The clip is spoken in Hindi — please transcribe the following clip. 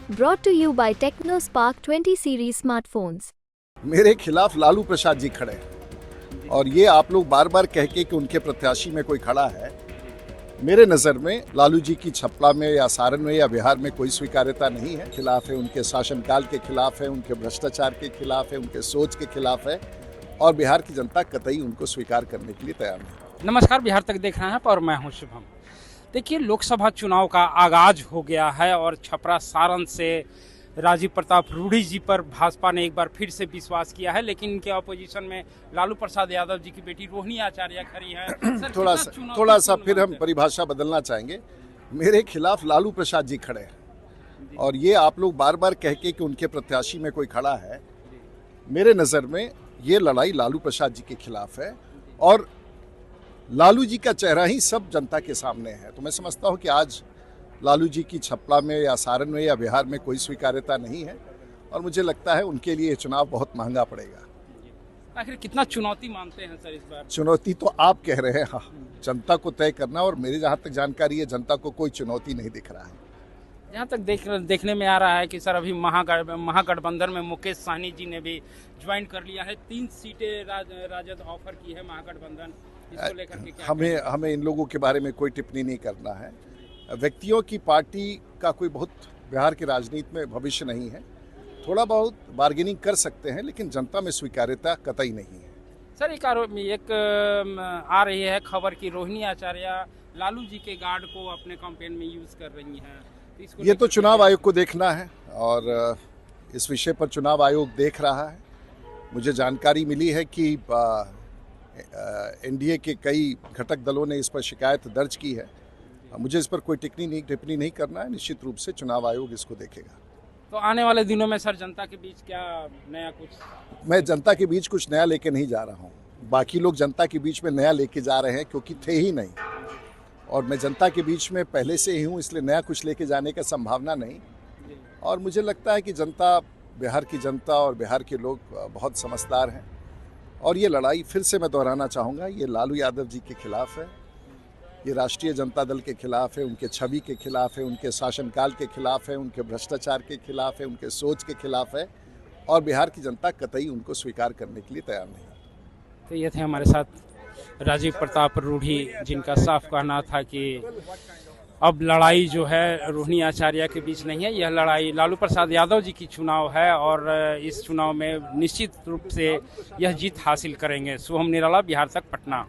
Brought to you by TechnoSpark 20 series smartphones. मेरे खिलाफ लालू प्रसाद जी खड़े हैं और ये आप लोग बार बार कह के कि उनके प्रत्याशी में कोई खड़ा है। मेरे नज़र में लालू जी की छपला में या सारण में या बिहार में कोई स्वीकार्यता नहीं है। खिलाफ है, उनके शासनकाल के खिलाफ है, उनके भ्रष्टाचार के खिलाफ है, उनके सोच के खिलाफ है और बिहार की जनता कतई उनको स्वीकार करने के लिए तैयार नहीं। नमस्कार, बिहार तक देख रहे हैं और मैं हूं शुभम। देखिए, लोकसभा चुनाव का आगाज हो गया है और छपरा सारण से राजीव प्रताप रूढ़ी जी पर भाजपा ने एक बार फिर से विश्वास किया है, लेकिन इनके अपोजिशन में लालू प्रसाद यादव जी की बेटी रोहिणी आचार्य खड़ी है। थोड़ा सा फिर हम परिभाषा बदलना चाहेंगे। मेरे खिलाफ लालू प्रसाद जी खड़े हैं और ये आप लोग बार बार कह के कि उनके प्रत्याशी में कोई खड़ा है। मेरे नज़र में ये लड़ाई लालू प्रसाद जी के खिलाफ है और लालू जी का चेहरा ही सब जनता के सामने है। तो मैं समझता हूँ कि आज लालू जी की छपला में या सारण में या बिहार में कोई स्वीकार्यता नहीं है और मुझे लगता है उनके लिए चुनाव बहुत महंगा पड़ेगा। आखिर कितना चुनौती मानते हैं सर इस बार? चुनौती तो आप कह रहे हैं, हाँ, जनता को तय करना, और मेरी जहाँ तक जानकारी है जनता को कोई चुनौती नहीं दिख रहा है। जहाँ तक देखने में आ रहा है कि सर अभी महागठबंधन में मुकेश सहनी जी ने भी ज्वाइन कर लिया है। 3 सीटें राजद ऑफर की है महागठबंधन। इसको लेकर के क्या हमें इन लोगों के बारे में कोई टिप्पणी नहीं करना है। व्यक्तियों की पार्टी का कोई बहुत बिहार की राजनीति में भविष्य नहीं है। थोड़ा बहुत बार्गेनिंग कर सकते हैं लेकिन जनता में स्वीकार्यता कतई नहीं है। सर एक आ रही है खबर कि रोहिणी आचार्य लालू जी के गार्ड को अपने कैंपेन में यूज कर रही हैं। ये तो चुनाव आयोग को देखना है और इस विषय पर चुनाव आयोग देख रहा है। मुझे जानकारी मिली है कि एनडीए के कई घटक दलों ने इस पर शिकायत दर्ज की है। मुझे इस पर कोई टिप्पणी नहीं करना है। निश्चित रूप से चुनाव आयोग इसको देखेगा। तो आने वाले दिनों में सर जनता के बीच क्या नया कुछ? मैं जनता के बीच कुछ नया लेके नहीं जा रहा हूँ। बाकी लोग जनता के बीच में नया लेके जा रहे हैं क्योंकि थे ही नहीं, और मैं जनता के बीच में पहले से ही हूँ, इसलिए नया कुछ लेके जाने का संभावना नहीं। और मुझे लगता है कि जनता, बिहार की जनता और बिहार के लोग बहुत समझदार हैं और ये लड़ाई फिर से मैं दोहराना चाहूँगा, ये लालू यादव जी के खिलाफ है, ये राष्ट्रीय जनता दल के खिलाफ है, उनके छवि के खिलाफ है, उनके शासनकाल के खिलाफ है, उनके भ्रष्टाचार के खिलाफ है, उनके सोच के खिलाफ है और बिहार की जनता कतई उनको स्वीकार करने के लिए तैयार नहीं। तो ये थे हमारे साथ राजीव प्रताप रूढ़ी, जिनका साफ कहना था कि अब लड़ाई जो है रोहिणी आचार्य के बीच नहीं है, यह लड़ाई लालू प्रसाद यादव जी की चुनाव है और इस चुनाव में निश्चित रूप से यह जीत हासिल करेंगे। शुभम निराला, बिहार तक, पटना।